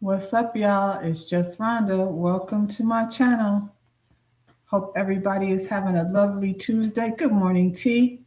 What's up, y'all? It's just Rhonda. Welcome to my channel. Hope everybody is having a lovely Tuesday. Good morning, T.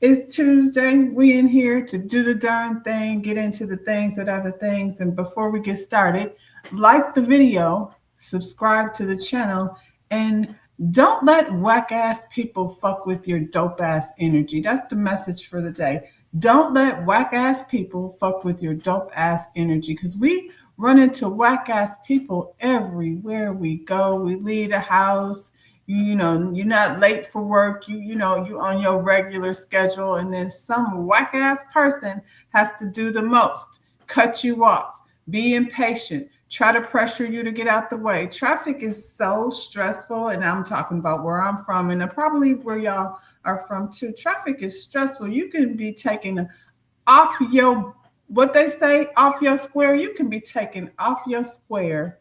It's Tuesday. We in here to do the darn thing, get into the things that are the things. And before we get started, like the video, subscribe to the channel, and don't let whack ass people fuck with your dope ass energy. That's the message for the day. Don't let whack ass people fuck with your dope ass energy because we run into whack ass people everywhere we go. We leave the house, you're not late for work, you on your regular schedule, and then some whack ass person has to do the most, cut you off, be impatient, try to pressure you to get out the way. Traffic is so stressful, and I'm talking about where I'm from and probably where y'all are from too. Traffic is stressful. You can be taken off your, what they say, off your square. You can be taken off your square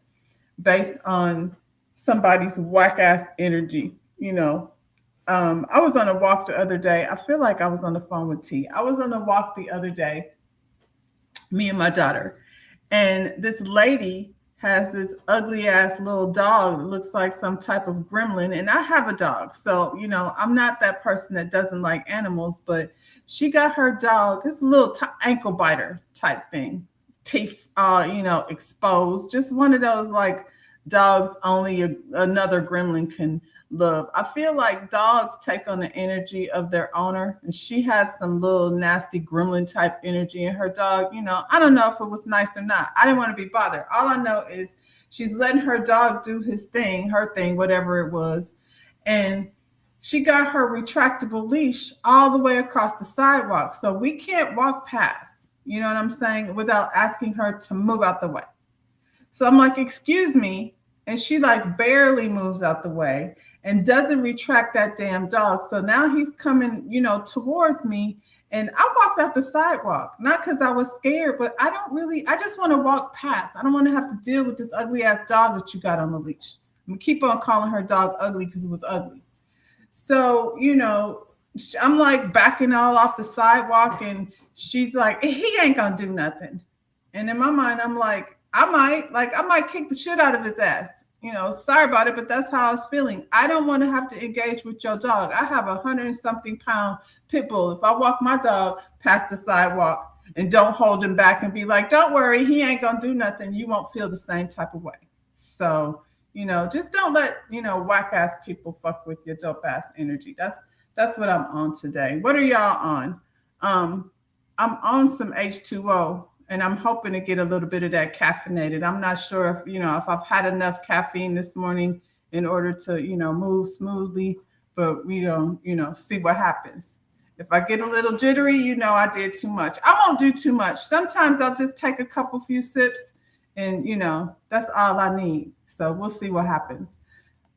based on somebody's whack ass energy. I was on a walk the other day. I feel like I was on the phone with T. I was on a walk the other day, me and my daughter, and this lady has this ugly ass little dog that looks like some type of gremlin. And I have a dog, so I'm not that person that doesn't like animals, but she got her dog, this little ankle biter type thing, teeth, exposed, just one of those like dogs only another gremlin can love. I feel like dogs take on the energy of their owner, and she had some little nasty gremlin type energy in her dog. I don't know if it was nice or not. I didn't want to be bothered. All I know is she's letting her dog do his thing, her thing, whatever it was, and she got her retractable leash all the way across the sidewalk, so we can't walk past. You know what I'm saying? Without asking her to move out the way. So I'm like, excuse me. And she like barely moves out the way and doesn't retract that damn dog. So now he's coming, towards me. And I walked out the sidewalk, not because I was scared, but I just want to walk past. I don't want to have to deal with this ugly ass dog that you got on the leash. I'm going to keep on calling her dog ugly because it was ugly. So, I'm like backing all off the sidewalk, and she's like, he ain't going to do nothing. And in my mind, I'm like, I might kick the shit out of his ass. Sorry about it, but that's how I was feeling. I don't want to have to engage with your dog. I have 100-something pound pit bull. If I walk my dog past the sidewalk and don't hold him back and be like, don't worry, he ain't gonna do nothing, you won't feel the same type of way. So, just don't let, whack ass people fuck with your dope ass energy. That's what I'm on today. What are y'all on? I'm on some H2O, and I'm hoping to get a little bit of that caffeinated. I'm not sure if I've had enough caffeine this morning in order to move smoothly, but we don't see what happens. If I get a little jittery, I did too much. I won't do too much. Sometimes I'll just take a couple few sips, and that's all I need. So we'll see what happens.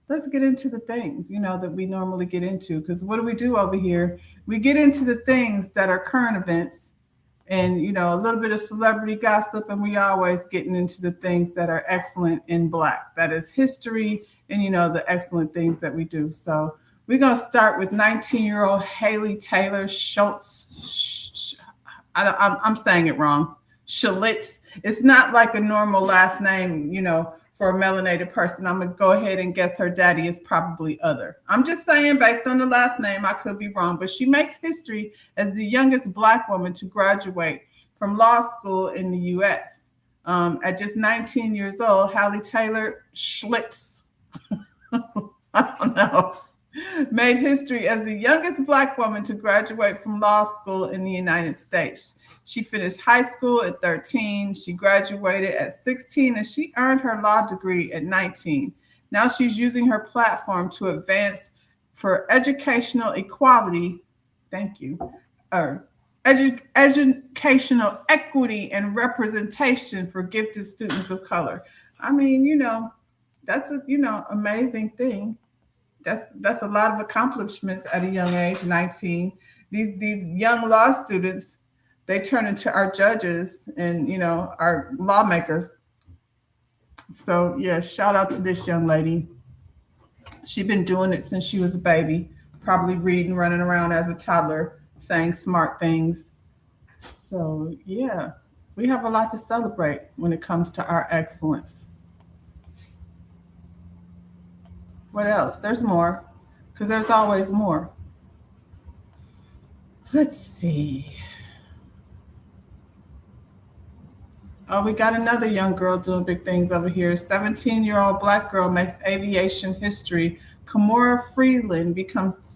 Let's get into the things that we normally get into, because what do we do over here? We get into the things that are current events, and a little bit of celebrity gossip, and we always getting into the things that are excellent in black, that is history, and the excellent things that we do. So we're going to start with 19-year-old Haley Taylor Schultz. I'm saying it wrong. Schultz. It's not like a normal last name, for a melanated person. I'm going to go ahead and guess her daddy is probably other. I'm just saying, based on the last name, I could be wrong, but she makes history as the youngest black woman to graduate from law school in the U.S. At just 19 years old, Haley Taylor Schlitz, I don't know, made history as the youngest black woman to graduate from law school in the United States. She finished high school at 13. She graduated at 16, and she earned her law degree at 19. Now she's using her platform to advance for educational equality. Thank you. Educational equity and representation for gifted students of color. I mean, that's a amazing thing. That's a lot of accomplishments at a young age, 19. These young law students, they turn into our judges and our lawmakers. So yeah, shout out to this young lady. She's been doing it since she was a baby, probably reading, running around as a toddler, saying smart things. So yeah. We have a lot to celebrate when it comes to our excellence. What else? There's more, because there's always more. Let's see. Oh, we got another young girl doing big things over here. 17-year-old black girl makes aviation history. Kamora Freeland becomes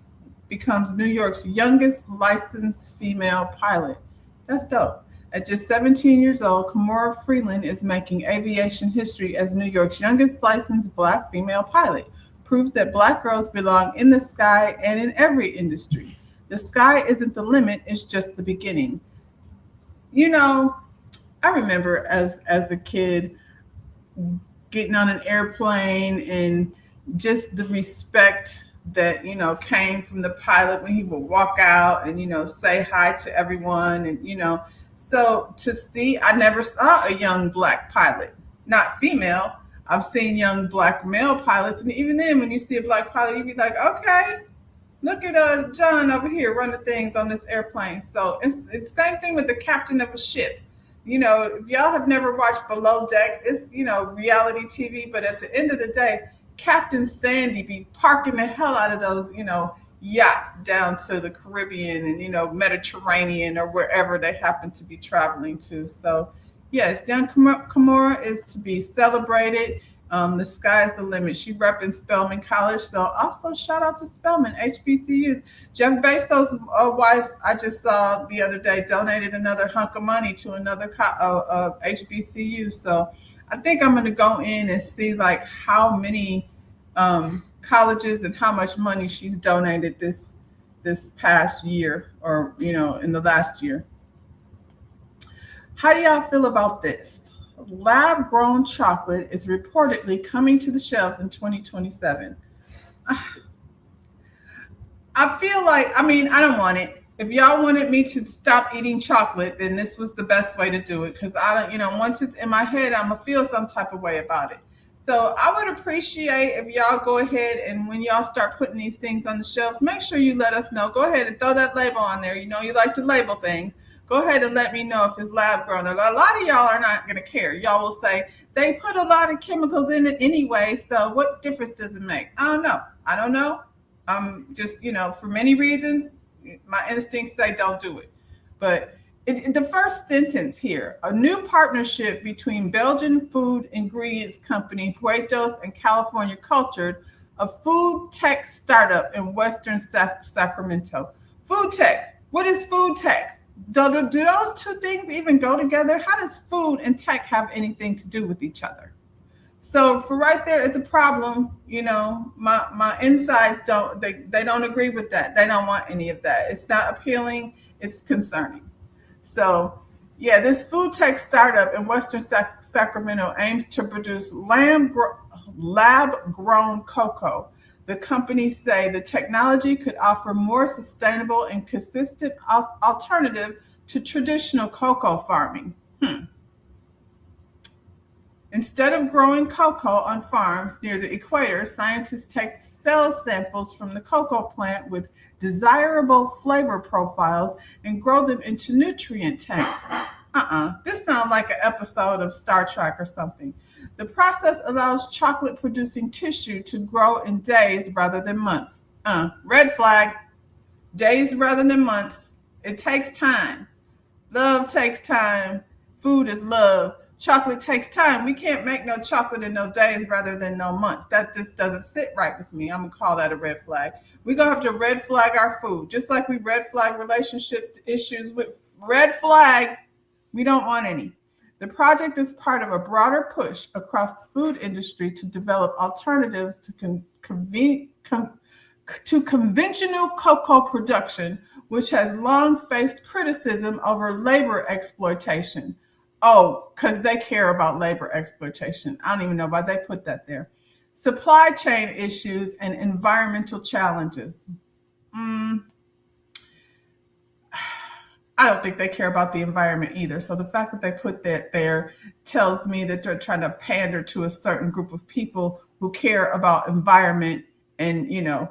New York's youngest licensed female pilot. That's dope. At just 17 years old, Kamora Freeland is making aviation history as New York's youngest licensed black female pilot. Proof that black girls belong in the sky and in every industry. The sky isn't the limit, it's just the beginning. You know, I remember as a kid getting on an airplane and just the respect that came from the pilot when he would walk out and say hi to everyone, and so to see, I never saw a young black pilot, not female. I've seen young black male pilots, and even then when you see a black pilot you be like, okay, look at John over here running things on this airplane. So it's the same thing with the captain of a ship. If y'all have never watched Below Deck, it's reality TV. But at the end of the day, Captain Sandy be parking the hell out of those yachts down to the Caribbean and Mediterranean or wherever they happen to be traveling to. So yes, young Kimura is to be celebrated. The sky's the limit. She repping Spelman College. So also shout out to Spelman, HBCUs. Jeff Bezos' wife, I just saw the other day, donated another hunk of money to another HBCU. So I think I'm going to go in and see like how many colleges and how much money she's donated this past year, or in the last year. How do y'all feel about this? Lab grown chocolate is reportedly coming to the shelves in 2027. I feel like, I don't want it. If y'all wanted me to stop eating chocolate, then this was the best way to do it. Because I don't, once it's in my head, I'm going to feel some type of way about it. So I would appreciate if y'all go ahead and when y'all start putting these things on the shelves, make sure you let us know. Go ahead and throw that label on there. You like to label things. Go ahead and let me know if it's lab grown. A lot of y'all are not going to care. Y'all will say they put a lot of chemicals in it anyway. So what difference does it make? I don't know. Just, for many reasons, my instincts say don't do it. But the first sentence here, a new partnership between Belgian food ingredients company Puertos and California Cultured, a food tech startup in Western Sacramento. Food tech. What is food tech? Do those two things even go together? How does food and tech have anything to do with each other? So for right there, it's a problem. My insides they don't agree with that. They don't want any of that. It's not appealing. It's concerning. So yeah, this food tech startup in Western Sacramento aims to produce lab-grown cocoa. The companies say the technology could offer more sustainable and consistent alternative to traditional cocoa farming. Instead of growing cocoa on farms near the equator, scientists take cell samples from the cocoa plant with desirable flavor profiles and grow them into nutrient tanks. This sounds like an episode of Star Trek or something. The process allows chocolate-producing tissue to grow in days rather than months. Red flag. Days rather than months. It takes time. Love takes time. Food is love. Chocolate takes time. We can't make no chocolate in no days rather than no months. That just doesn't sit right with me. I'm going to call that a red flag. We're going to have to red flag our food. Just like we red flag relationship issues with red flag, we don't want any. The project is part of a broader push across the food industry to develop alternatives to conventional cocoa production, which has long faced criticism over labor exploitation. Oh, because they care about labor exploitation. I don't even know why they put that there. Supply chain issues and environmental challenges. I don't think they care about the environment either. So the fact that they put that there tells me that they're trying to pander to a certain group of people who care about environment and,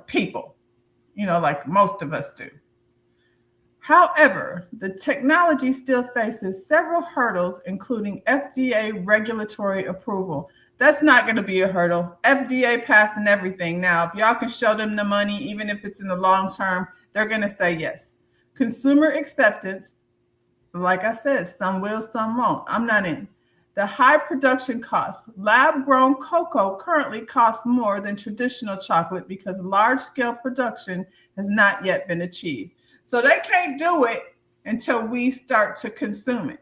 people, like most of us do. However, the technology still faces several hurdles, including FDA regulatory approval. That's not going to be a hurdle. FDA passing everything. Now, if y'all can show them the money, even if it's in the long term, they're going to say yes. Consumer acceptance, like I said, some will, some won't. I'm not in. The high production cost. Lab grown cocoa currently costs more than traditional chocolate because large scale production has not yet been achieved. So they can't do it until we start to consume it.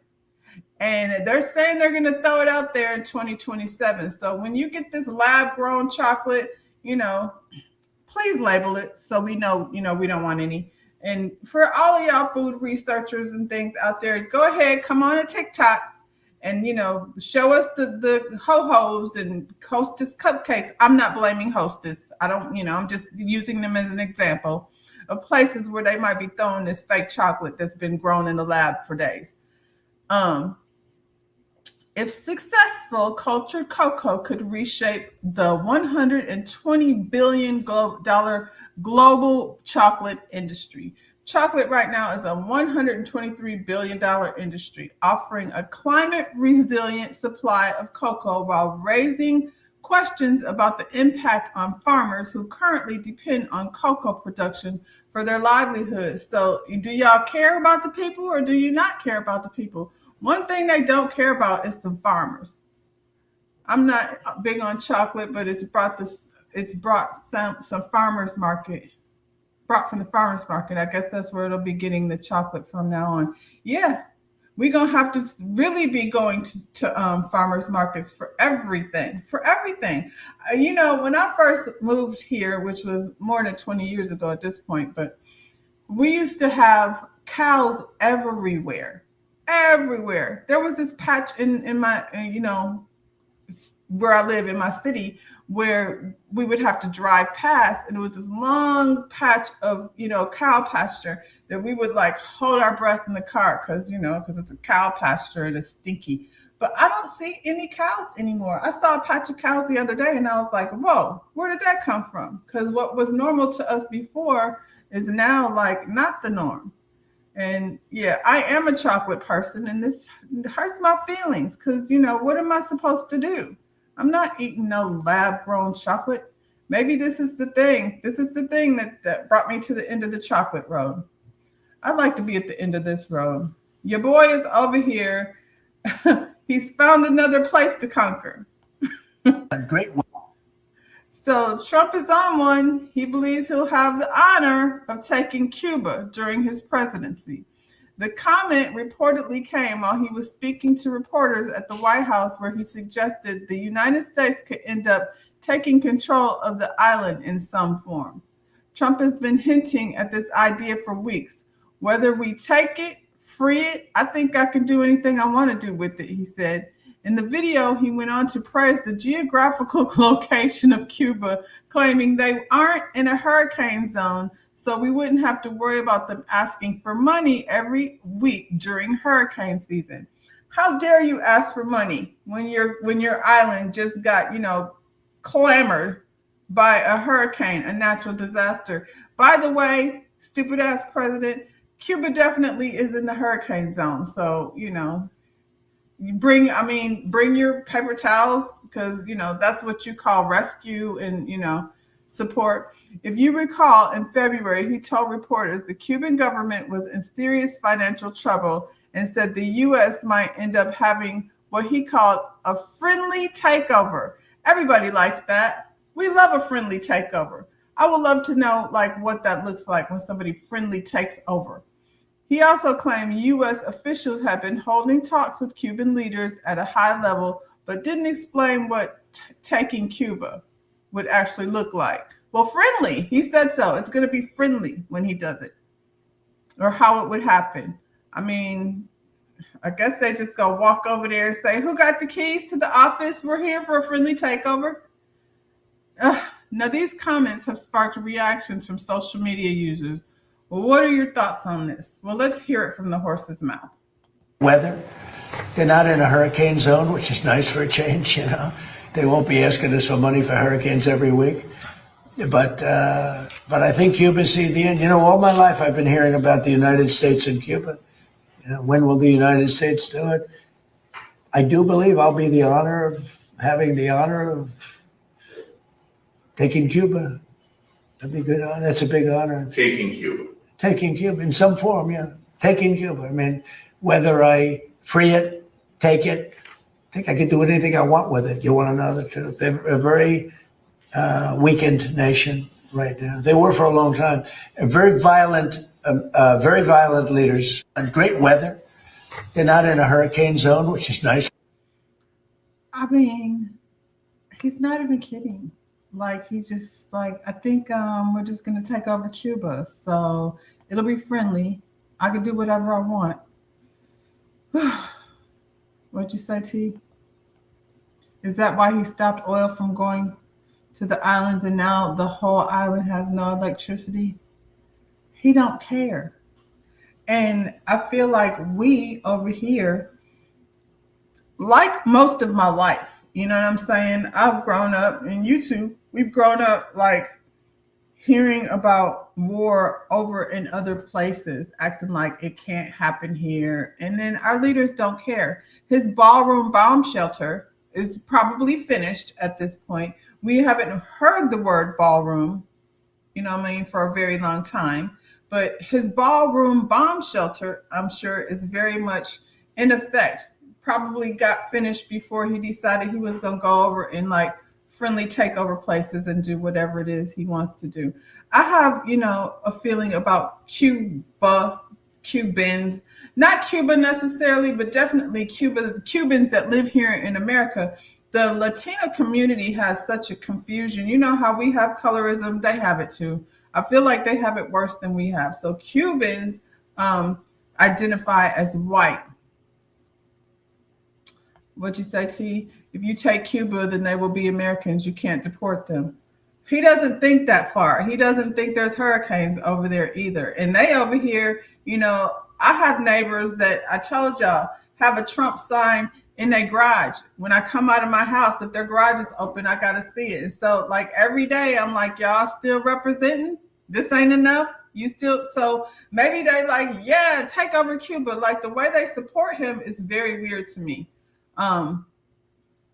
And they're saying they're going to throw it out there in 2027. So when you get this lab grown chocolate, please label it so we know, we don't want any. And for all of y'all food researchers and things out there, go ahead, come on to TikTok and, show us the ho-hos and Hostess cupcakes. I'm not blaming Hostess. I don't, I'm just using them as an example of places where they might be throwing this fake chocolate that's been grown in the lab for days. If successful, cultured cocoa could reshape the $120 billion global chocolate industry. Chocolate right now is a $123 billion industry, offering a climate-resilient supply of cocoa while raising questions about the impact on farmers who currently depend on cocoa production for their livelihood. So do y'all care about the people or do you not care about the people? One thing they don't care about is some farmers. I'm not big on chocolate, but it's brought some farmers market. Brought from the farmers market. I guess that's where it'll be getting the chocolate from now on. Yeah, we're gonna have to really be going to farmers markets for everything. When I first moved here, which was more than 20 years ago at this point, but we used to have cows everywhere. There was this patch in my, where I live in my city where we would have to drive past, and it was this long patch of, cow pasture that we would like hold our breath in the car because it's a cow pasture and it's stinky. But I don't see any cows anymore. I saw a patch of cows the other day and I was like, whoa, where did that come from? Because what was normal to us before is now like not the norm. And yeah, I am a chocolate person, and this hurts my feelings because, what am I supposed to do? I'm not eating no lab-grown chocolate. Maybe this is the thing. This is the thing that brought me to the end of the chocolate road. I'd like to be at the end of this road. Your boy is over here. He's found another place to conquer. Great. So Trump is on one. He believes he'll have the honor of taking Cuba during his presidency. The comment reportedly came while he was speaking to reporters at the White House, where he suggested the United States could end up taking control of the island in some form. Trump has been hinting at this idea for weeks. Whether we take it, free it, I think I can do anything I want to do with it, he said. In the video, he went on to praise the geographical location of Cuba, claiming they aren't in a hurricane zone, so we wouldn't have to worry about them asking for money every week during hurricane season. How dare you ask for money when your island just got, clamored by a hurricane, a natural disaster? By the way, stupid ass president, Cuba definitely is in the hurricane zone. So, bring your paper towels because, that's what you call rescue and, support. If you recall, in February, he told reporters the Cuban government was in serious financial trouble and said the U.S. might end up having what he called a friendly takeover. Everybody likes that. We love a friendly takeover. I would love to know what that looks like when somebody friendly takes over. He also claimed U.S. officials had been holding talks with Cuban leaders at a high level, but didn't explain what taking Cuba would actually look like. Well, friendly, he said so. It's going to be friendly when he does it, or how it would happen. I guess they just go walk over there and say, who got the keys to the office? We're here for a friendly takeover. Now, these comments have sparked reactions from social media users. Well, what are your thoughts on this? Well, let's hear it from the horse's mouth. Weather. They're not in a hurricane zone, which is nice for a change, They won't be asking us for money for hurricanes every week. But But I think Cuba's the end. You know, all my life I've been hearing about the United States and Cuba. You know, when will the United States do it? I do believe I'll be having the honor of taking Cuba. That'd be good. That's a big honor. Taking Cuba. Taking Cuba in some form, yeah. Taking Cuba. I mean, whether I free it, take it, I think I could do anything I want with it. You want to know the truth? They're a very weakened nation right now. They were for a long time. Very violent leaders. And great weather. They're not in a hurricane zone, which is nice. I mean, he's not even kidding. Like he's just like, I think we're just gonna take over Cuba, so it'll be friendly. I can do whatever I want. What'd you say, T? Is that why he stopped oil from going to the islands and now the whole island has no electricity? He don't care. And I feel like we over here, like most of my life, you know what I'm saying? I've grown up, and you too, we've grown up like hearing about war over in other places, acting like it can't happen here. And then our leaders don't care. His ballroom bomb shelter is probably finished at this point. We haven't heard the word ballroom, you know what I mean, for a very long time. But his ballroom bomb shelter, I'm sure, is very much in effect. Probably got finished before he decided he was going to go over and like friendly takeover places and do whatever it is he wants to do. I have, you know, a feeling about Cuba, Cubans, not Cuba necessarily, but definitely Cubans that live here in America. The Latino community has such a confusion. You know how we have colorism, they have it too. I feel like they have it worse than we have. So Cubans identify as white. What'd you say, T? If you take Cuba, then they will be Americans. You can't deport them. He doesn't think that far. He doesn't think there's hurricanes over there either. And they over here, you know, I have neighbors that I told y'all have a Trump sign in their garage. When I come out of my house, if their garage is open, I got to see it. And so like every day I'm like, y'all still representing? This ain't enough? You still, so maybe they like, yeah, take over Cuba. Like the way they support him is very weird to me.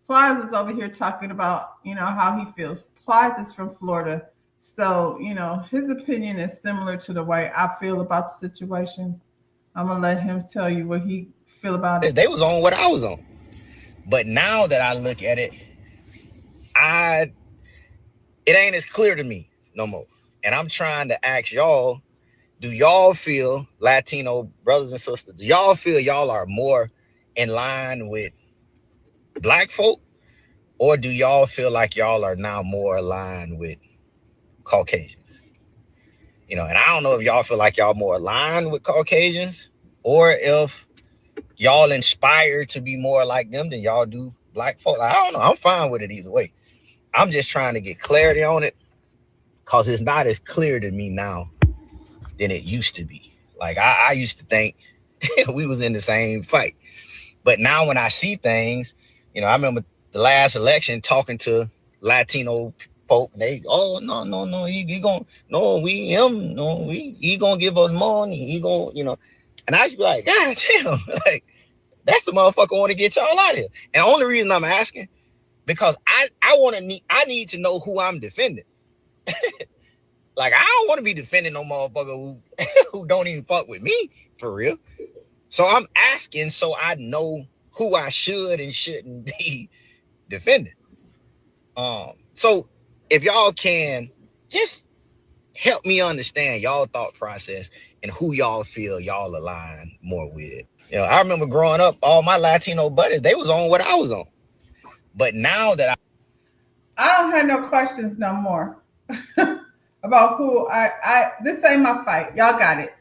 Plies is over here talking about, you know, how he feels. Plies is from Florida. So, you know, his opinion is similar to the way I feel about the situation. I'm going to let him tell you what he feel about it. They was on what I was on. But now that I look at it, it ain't as clear to me no more. And I'm trying to ask y'all, do y'all feel, Latino brothers and sisters, do y'all feel y'all are more in line with Black folk, or do y'all feel like y'all are now more aligned with Caucasians? You know, and I don't know if y'all feel like y'all more aligned with Caucasians, or if y'all inspired to be more like them than y'all do Black folk. I don't know. I'm fine with it either way. I'm just trying to get clarity on it, because it's not as clear to me now than it used to be. Like I used to think we was in the same fight. But now when I see things, you know, I remember the last election talking to Latino folk. They, oh no, he gonna give us money. He gonna, you know, and I just be like, God damn, like that's the motherfucker want to get y'all out of here. And the only reason I'm asking, because I need to know who I'm defending. Like I don't want to be defending no motherfucker who don't even fuck with me for real. So I'm asking so I know who I should and shouldn't be defending. So if y'all can just help me understand y'all thought process and who y'all feel y'all align more with. You know, I remember growing up, all my Latino buddies, they was on what I was on. But now that I don't have no questions no more about who this ain't my fight. Y'all got it.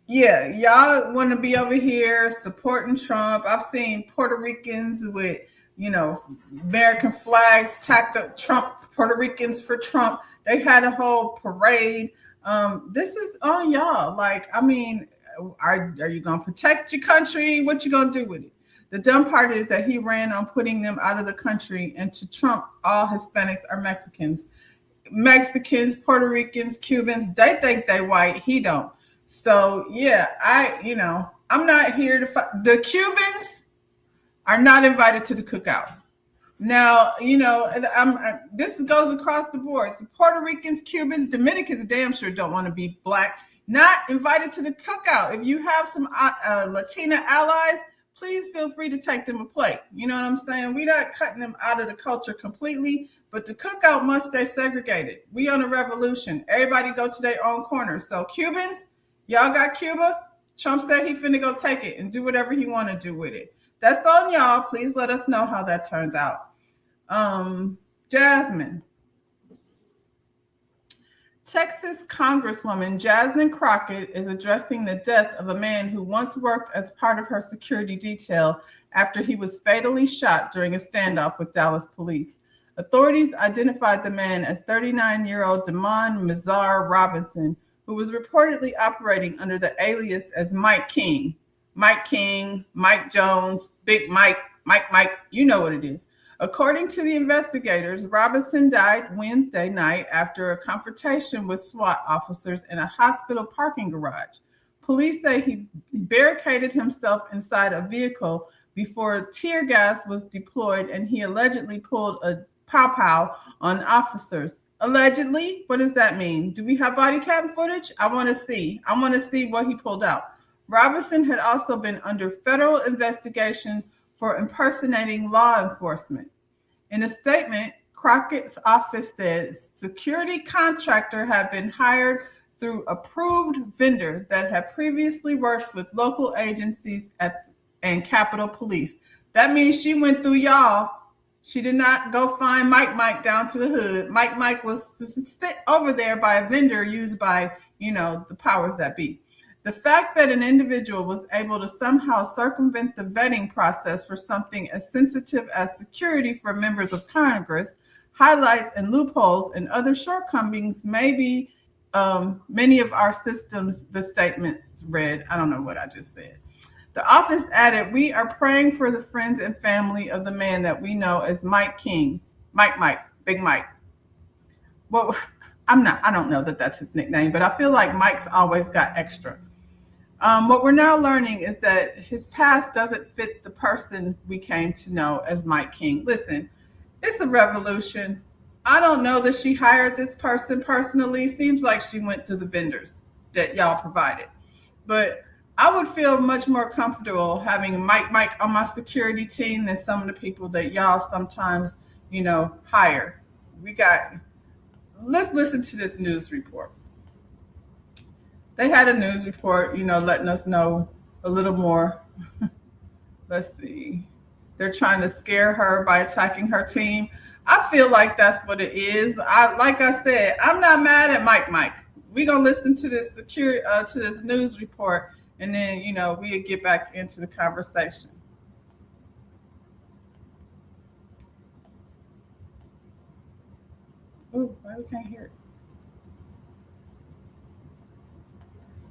Yeah, y'all want to be over here supporting Trump. I've seen Puerto Ricans with, you know, American flags tacked up, Trump, Puerto Ricans for Trump. They had a whole parade. This is on y'all. Like, I mean, are you going to protect your country? What you going to do with it? The dumb part is that he ran on putting them out of the country, and to Trump, all Hispanics are Mexicans. Mexicans, Puerto Ricans, Cubans, they think they white. He don't. So yeah, I'm not here to fight. The Cubans are not invited to the cookout. Now, this goes across the board. So Puerto Ricans, Cubans, Dominicans damn sure don't want to be black. Not invited to the cookout. If you have some Latina allies, please feel free to take them a plate. You know what I'm saying? We're not cutting them out of the culture completely, but the cookout must stay segregated. We on a revolution. Everybody go to their own corner. So Cubans, y'all got Cuba. Trump said he finna go take it and do whatever he want to do with it. That's on y'all. Please let us know how that turns out. Jasmine. Texas Congresswoman Jasmine Crockett is addressing the death of a man who once worked as part of her security detail after he was fatally shot during a standoff with Dallas police. Authorities identified the man as 39-year-old Damon Mizar Robinson, who was reportedly operating under the alias as Mike King. Mike King, Mike Jones, Big Mike, Mike, you know what it is. According to the investigators, Robinson died Wednesday night after a confrontation with SWAT officers in a hospital parking garage. Police say he barricaded himself inside a vehicle before tear gas was deployed, and he allegedly pulled a pow-pow on officers. Allegedly? What does that mean? Do we have body cam footage? I want to see what he pulled out. Robinson had also been under federal investigation for impersonating law enforcement. In a statement, Crockett's office says security contractor had been hired through approved vendor that had previously worked with local agencies and Capitol Police. That means she went through y'all. She did not go find Mike down to the hood. Mike was sit over there by a vendor used by, the powers that be. The fact that an individual was able to somehow circumvent the vetting process for something as sensitive as security for members of Congress highlights and loopholes and other shortcomings may be many of our systems, the statement read. I don't know what I just said. The office added, "We are praying for the friends and family of the man that we know as Mike King. Mike, Big Mike." Well, I don't know that that's his nickname, but I feel like Mike's always got extra. What we're now learning is that his past doesn't fit the person we came to know as Mike King. Listen, it's a revolution. I don't know that she hired this person personally. Seems like she went through the vendors that y'all provided. But I would feel much more comfortable having Mike on my security team than some of the people that y'all sometimes, hire. Let's listen to this news report. They had a news report, letting us know a little more. Let's see. They're trying to scare her by attacking her team. I feel like that's what it is. Like I said, I'm not mad at Mike. We're gonna listen to this to this news report, and then we'll get back into the conversation. Oh, I can't hear it.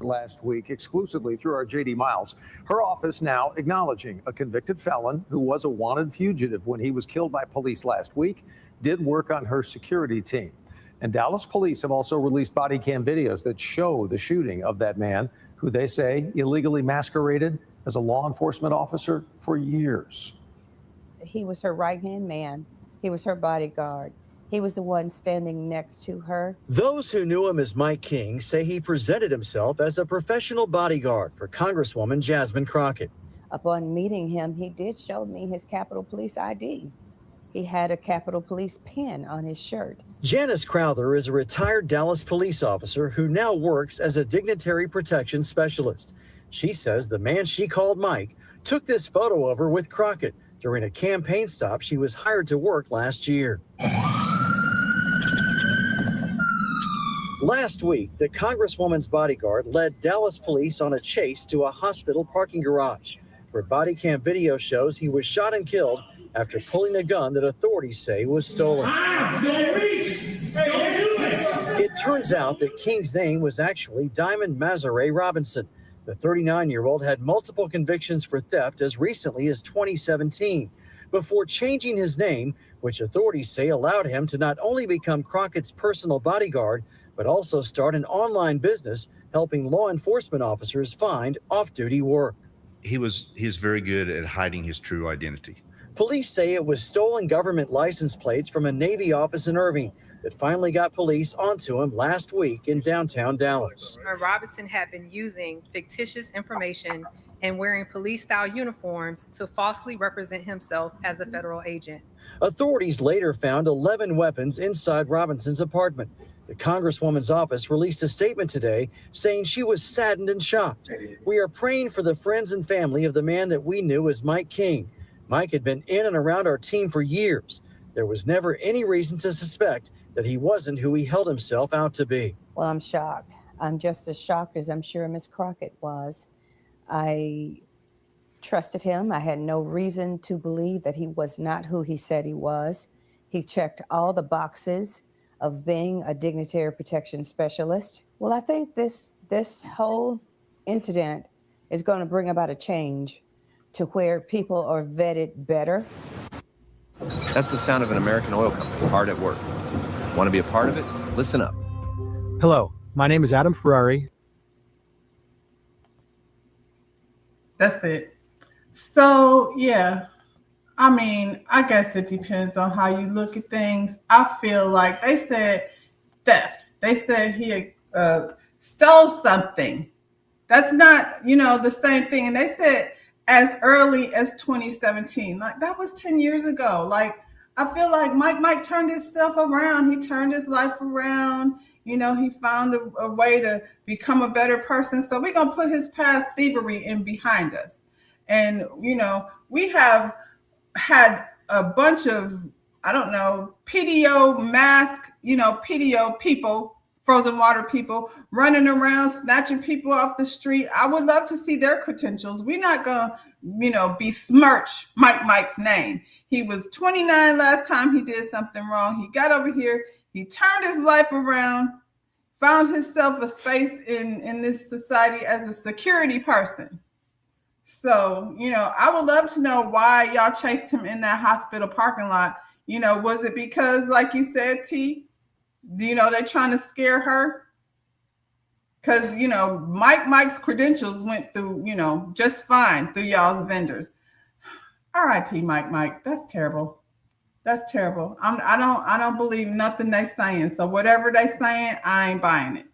Last week exclusively through our JD Miles. Her office now acknowledging a convicted felon who was a wanted fugitive when he was killed by police last week did work on her security team. And Dallas police have also released body cam videos that show the shooting of that man who they say illegally masqueraded as a law enforcement officer for years. He was her right-hand man. He was her bodyguard. He was the one standing next to her. Those who knew him as Mike King say he presented himself as a professional bodyguard for Congresswoman Jasmine Crockett. Upon meeting him, he did show me his Capitol Police ID. He had a Capitol Police pin on his shirt. Janice Crowther is a retired Dallas police officer who now works as a dignitary protection specialist. She says the man she called Mike took this photo of her with Crockett during a campaign stop she was hired to work last year. Last week, the Congresswoman's bodyguard led Dallas police on a chase to a hospital parking garage, where body cam video shows he was shot and killed after pulling a gun that authorities say was stolen. It turns out that King's name was actually Diamond Mazare Robinson. The 39-year-old had multiple convictions for theft as recently as 2017. before changing his name, which authorities say allowed him to not only become Crockett's personal bodyguard, but also start an online business helping law enforcement officers find off-duty work. He's very good at hiding his true identity. Police say it was stolen government license plates from a Navy office in Irving that finally got police onto him last week in downtown Dallas. Robinson had been using fictitious information and wearing police-style uniforms to falsely represent himself as a federal agent. Authorities later found 11 weapons inside Robinson's apartment. The Congresswoman's office released a statement today saying she was saddened and shocked. "We are praying for the friends and family of the man that we knew as Mike King. Mike had been in and around our team for years. There was never any reason to suspect that he wasn't who he held himself out to be." Well, I'm shocked. I'm just as shocked as I'm sure Miss Crockett was. I trusted him. I had no reason to believe that he was not who he said he was. He checked all the boxes of being a dignitary protection specialist. Well, I think this whole incident is going to bring about a change to where people are vetted better. That's the sound of an American oil company hard at work. Want to be a part of it? Listen up. Hello, my name is Adam Ferrari. That's it. So, yeah, I mean, I guess it depends on how you look at things. I feel like they said theft. They said he stole something. That's not, the same thing. And they said as early as 2017. Like, that was 10 years ago. Like, I feel like Mike turned himself around. He turned his life around. He found a way to become a better person. So we're going to put his past thievery in behind us. And, we have had a bunch of, PDO mask, PDO people, frozen water people running around, snatching people off the street. I would love to see their credentials. We're not going to, besmirch Mike's name. He was 29 last time he did something wrong. He got over here. He turned his life around, found himself a space in this society as a security person. So, I would love to know why y'all chased him in that hospital parking lot. Was it because, like you said, T, they're trying to scare her? Because, Mike's credentials went through, just fine through y'all's vendors. R.I.P. Mike. That's terrible. That's terrible. I don't believe nothing they saying. So whatever they saying, I ain't buying it.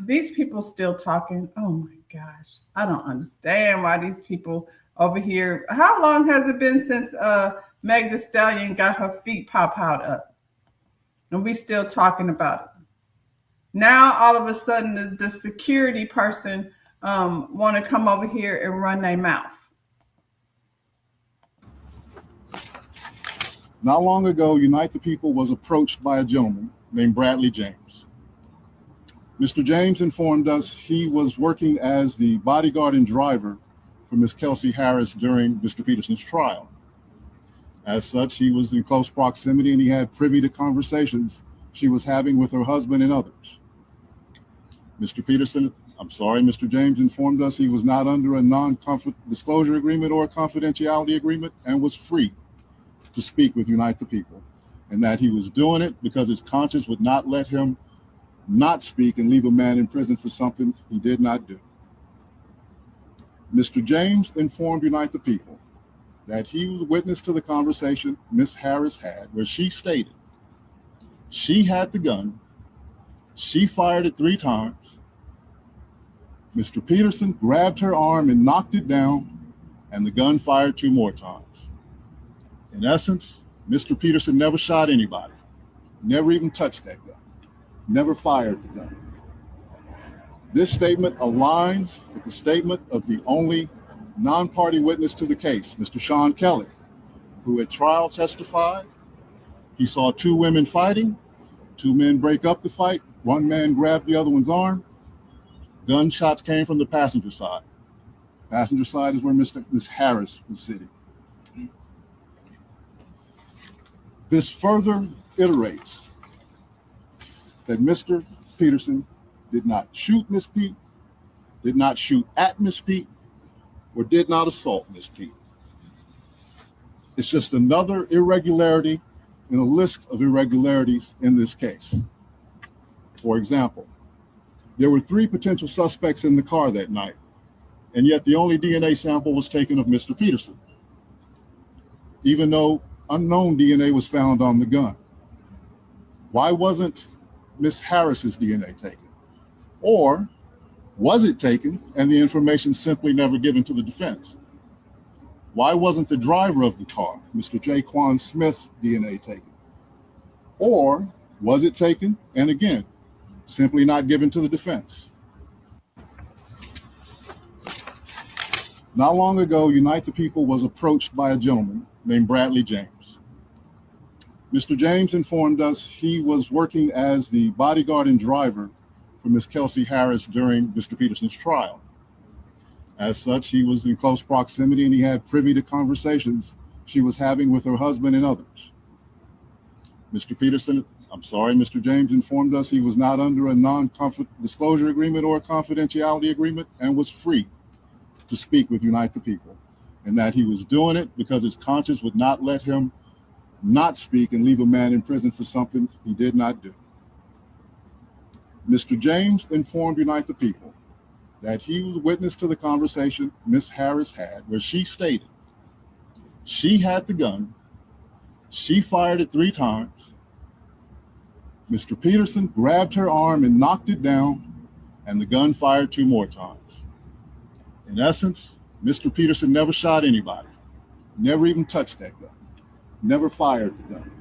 These people still talking. Oh my gosh. I don't understand why these people over here. How long has it been since Meg Thee Stallion got her feet pop-out up? And we still talking about it. Now all of a sudden the security person want to come over here and run their mouth. Not long ago, Unite the People was approached by a gentleman named Bradley James. Mr. James informed us he was working as the bodyguard and driver for Ms. Kelsey Harris during Mr. Peterson's trial. As such, he was in close proximity and he had privy to conversations she was having with her husband and others. Mr. James informed us he was not under a non-disclosure agreement or a confidentiality agreement and was free to speak with Unite the People, and that he was doing it because his conscience would not let him not speak and leave a man in prison for something he did not do. Mr. James informed Unite the People that he was a witness to the conversation Ms. Harris had, where she stated she had the gun, she fired it 3 times, Mr. Peterson grabbed her arm and knocked it down, and the gun fired 2 more times. In essence, Mr. Peterson never shot anybody, never even touched that gun, never fired the gun. This statement aligns with the statement of the only non-party witness to the case, Mr. Sean Kelly, who at trial testified he saw 2 women fighting, 2 men break up the fight, 1 man grabbed the other one's arm. Gunshots came from the passenger side. Passenger side is where Ms. Harris was sitting. This further iterates that Mr. Peterson did not shoot Miss Pete, did not shoot at Miss Pete, or did not assault Miss Pete. It's just another irregularity in a list of irregularities in this case. For example, there were 3 potential suspects in the car that night, and yet the only DNA sample was taken of Mr. Peterson, even though unknown DNA was found on the gun. Why wasn't Miss Harris's DNA taken? Or was it taken and the information simply never given to the defense? Why wasn't the driver of the car, Mr. Jaquan Smith's DNA taken? Or was it taken and again, simply not given to the defense? Not long ago, Unite the People was approached by a gentleman named Bradley James. Mr. James informed us he was working as the bodyguard and driver for Miss Kelsey Harris during Mr. Peterson's trial. As such, he was in close proximity and he had privy to conversations she was having with her husband and others. Mr. James informed us he was not under a non-disclosure agreement or a confidentiality agreement and was free to speak with Unite the People, and that he was doing it because his conscience would not let him not speak and leave a man in prison for something he did not do. Mr. James informed Unite the People that he was witness to the conversation Miss Harris had where she stated she had the gun, she fired it 3 times, Mr. Peterson grabbed her arm and knocked it down, and the gun fired 2 more times. In essence, Mr. Peterson never shot anybody, never even touched that gun, never fired the gun.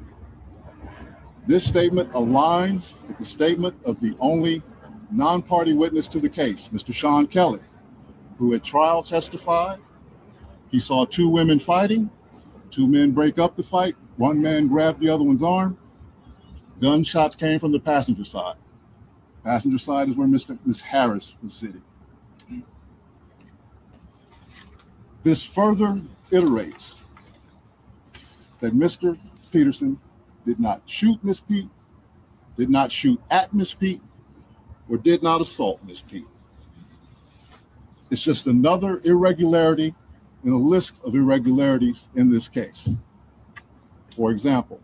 This statement aligns with the statement of the only non-party witness to the case, Mr. Sean Kelly, who at trial testified he saw 2 women fighting, 2 men break up the fight, 1 man grabbed the other one's arm. Gunshots came from the passenger side. Passenger side is where Miss Harris was sitting. This further iterates that Mr. Peterson did not shoot Miss Pete, did not shoot at Miss Pete, or did not assault Miss Pete. It's just another irregularity in a list of irregularities in this case. For example,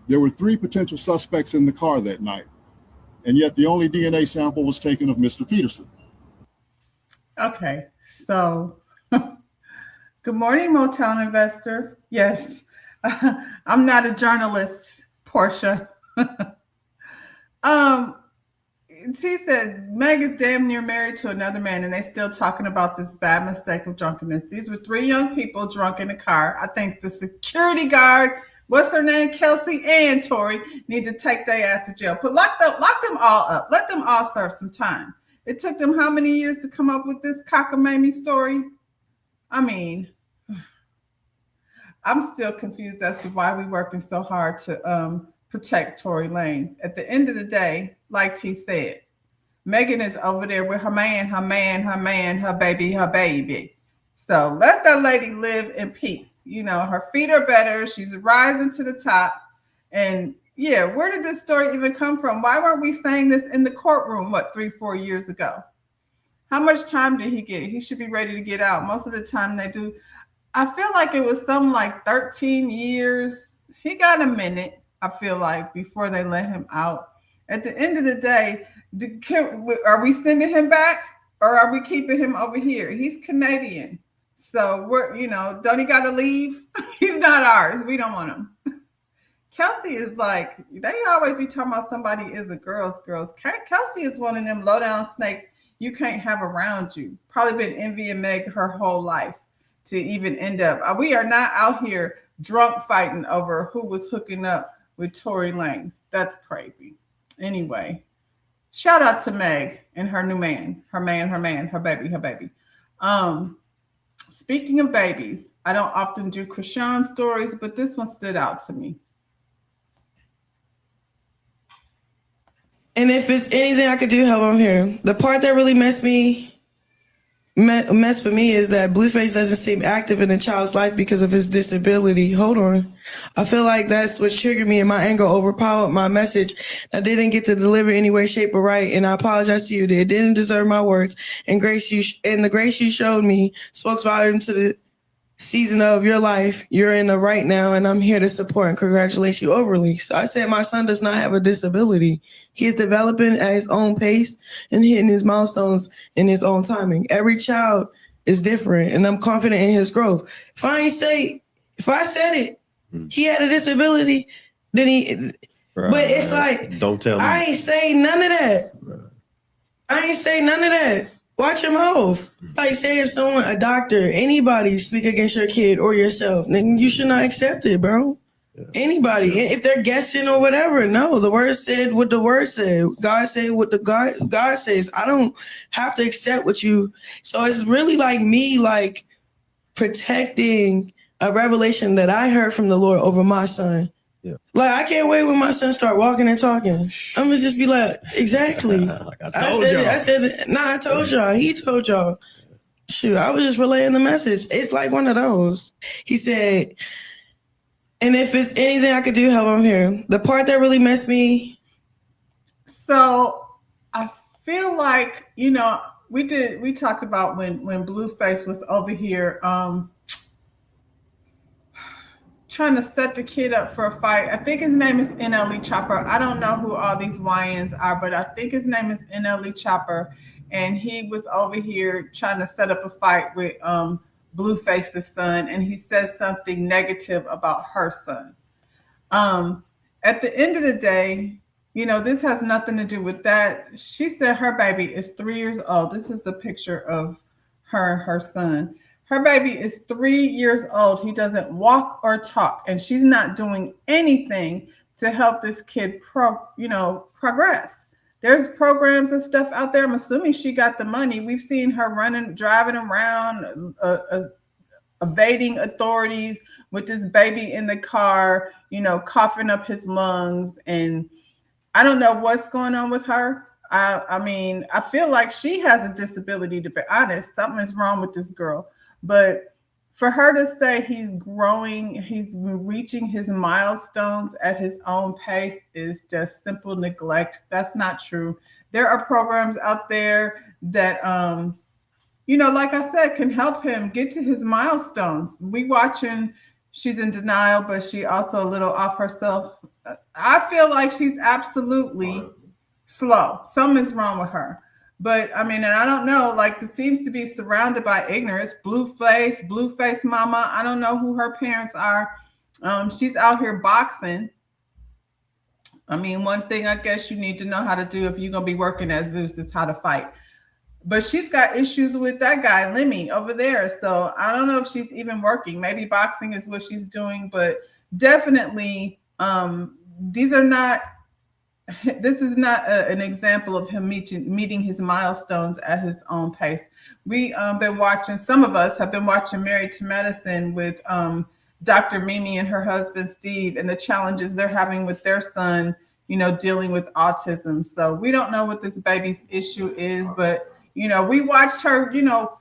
there were 3 potential suspects in the car that night, and yet the only DNA sample was taken of Mr. Peterson. Okay, so good morning, Motown investor. Yes, I'm not a journalist, Portia. She said Meg is damn near married to another man, and they're still talking about this bad mistake of drunkenness. These were 3 young people drunk in a car. I think the security guard, what's her name, Kelsey and Tory, need to take their ass to jail. But lock them all up. Let them all serve some time. It took them how many years to come up with this cockamamie story? I mean, I'm still confused as to why we're working so hard to protect Tory Lanez. At the end of the day, like T said, Megan is over there with her man, her baby. So let that lady live in peace. You know, her feet are better. She's rising to the top. And yeah, where did this story even come from? Why weren't we saying this in the courtroom, 3-4 years ago? How much time did he get? He should be ready to get out. Most of the time they do. I feel like it was something like 13 years. He got a minute, I feel like, before they let him out. At the end of the day, are we sending him back or are we keeping him over here? He's Canadian. So don't he got to leave? He's not ours. We don't want him. Kelsey is like, they always be talking about somebody is a girl's. Kelsey is one of them low down snakes you can't have around you. Probably been envying Meg her whole life to even end up. We are not out here drunk fighting over who was hooking up with Tory Lanez. That's crazy. Anyway, shout out to Meg and her new man, her baby. Speaking of babies, I don't often do Krishan stories, but this one stood out to me. And if it's anything I could do, help, I'm here. The part that really messed with me is that Blueface doesn't seem active in the child's life because of his disability. Hold on. I feel like that's what triggered me, and my anger overpowered my message. I didn't get to deliver any way, shape, or right, and I apologize to you. It didn't deserve my words, and the grace you showed me spoke volumes to season of your life. You're in the right now, and I'm here to support and congratulate you overly. So I said my son does not have a disability. He is developing at his own pace and hitting his milestones in his own timing. Every child is different, and I'm confident in his growth. If I said it, he had a disability, then he. Right, but it's like, don't tell me. I ain't say none of that. Right. I ain't say none of that. Watch your mouth. Like, say if someone, a doctor, anybody speak against your kid or yourself, then you should not accept it, bro. Yeah. Anybody, if they're guessing or whatever, no, the word said what the word said. God said what the God says. I don't have to accept what you. So it's really like me, like protecting a revelation that I heard from the Lord over my son. Yeah. Like, I can't wait when my son start walking and talking. I'm gonna just be like, exactly. Like I told y'all. He told y'all. Shoot, I was just relaying the message. It's like one of those. He said, and if it's anything I could do, help, I'm here. The part that really messed me. So I feel like, we talked about when Blueface was over here, trying to set the kid up for a fight. I think his name is NLE Chopper. I don't know who all these YNs are, but I think his name is NLE Chopper. And he was over here trying to set up a fight with Blueface's son. And he says something negative about her son. At the end of the day, this has nothing to do with that. She said her baby is 3 years old. This is a picture of her and her son. Her baby is 3 years old. He doesn't walk or talk, and she's not doing anything to help this kid progress. There's programs and stuff out there. I'm assuming she got the money. We've seen her driving around, evading authorities with this baby in the car, coughing up his lungs. And I don't know what's going on with her. I mean, I feel like she has a disability, to be honest. Something is wrong with this girl. But for her to say he's growing, he's reaching his milestones at his own pace is just simple neglect. That's not true. There are programs out there that, like I said, can help him get to his milestones. We watching, she's in denial, but she also a little off herself. I feel like she's absolutely slow. Something's wrong with her. But I mean, and I don't know, like, it seems to be surrounded by ignorance. Blueface mama. I don't know who her parents are. She's out here boxing. I mean, one thing I guess you need to know how to do if you're going to be working at Zeus is how to fight. But she's got issues with that guy, Lemmy, over there. So I don't know if she's even working. Maybe boxing is what she's doing. But definitely, this is not an example of him meeting his milestones at his own pace. Some of us have been watching Married to Medicine with Dr. Mimi and her husband, Steve, and the challenges they're having with their son, dealing with autism. So we don't know what this baby's issue is, but, we watched her,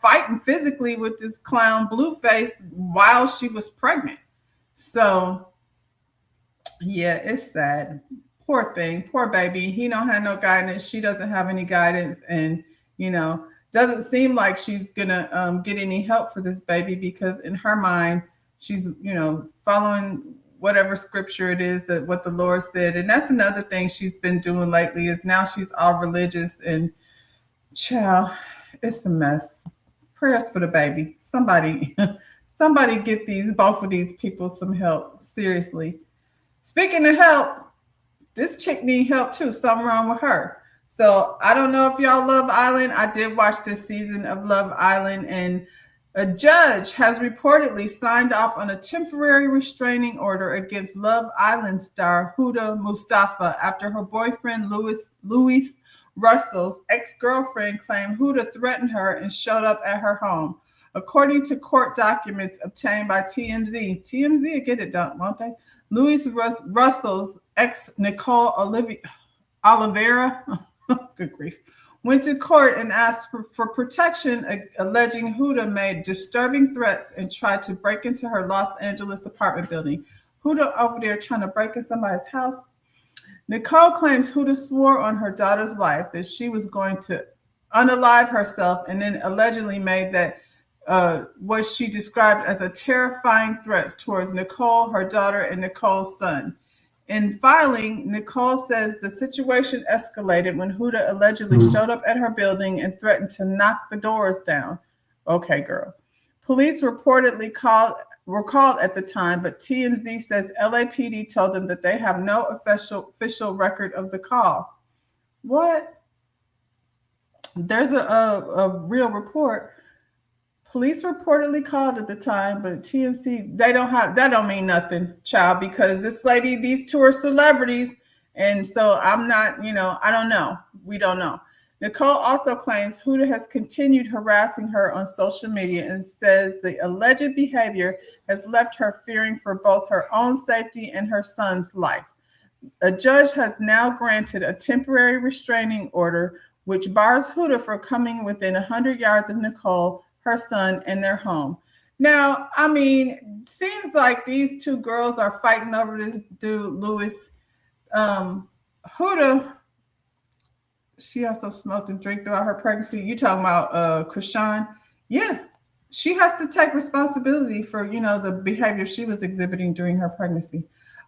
fighting physically with this clown Blueface while she was pregnant. So, yeah, it's sad. Poor thing, poor baby. He don't have no guidance. She doesn't have any guidance, and doesn't seem like she's gonna get any help for this baby, because in her mind, she's following whatever scripture it is that what the Lord said. And that's another thing she's been doing lately, is now she's all religious, and child, it's a mess. Prayers for the baby. Somebody get both of these people some help. Seriously. Speaking of help, this chick need help too. Something wrong with her. So I don't know if y'all love Island. I did watch this season of Love Island, and a judge has reportedly signed off on a temporary restraining order against Love Island star Huda Mustafa after her boyfriend Louis Russell's ex-girlfriend claimed Huda threatened her and showed up at her home. According to court documents obtained by TMZ get it done, won't they? Louis Russell's ex, Nicole Oliveira, good grief, went to court and asked for protection, alleging Huda made disturbing threats and tried to break into her Los Angeles apartment building. Huda over there trying to break in somebody's house. Nicole claims Huda swore on her daughter's life that she was going to unalive herself, and then allegedly made that what she described as a terrifying threat towards Nicole, her daughter, and Nicole's son. In filing, Nicole says the situation escalated when Huda allegedly showed up at her building and threatened to knock the doors down. Okay, girl. Police reportedly were called at the time, but TMZ says LAPD told them that they have no official record of the call. What? There's a real report. Police reportedly called at the time, but TMZ, that don't mean nothing, child, because this lady, these two are celebrities. And so I'm not, I don't know. We don't know. Nicole also claims Huda has continued harassing her on social media and says the alleged behavior has left her fearing for both her own safety and her son's life. A judge has now granted a temporary restraining order, which bars Huda from coming within 100 yards of Nicole, her son, and their home. Now, I mean, seems like these two girls are fighting over this dude, Lewis. Huda, she also smoked and drank throughout her pregnancy. You talking about Krishan? Yeah, she has to take responsibility for, the behavior she was exhibiting during her pregnancy.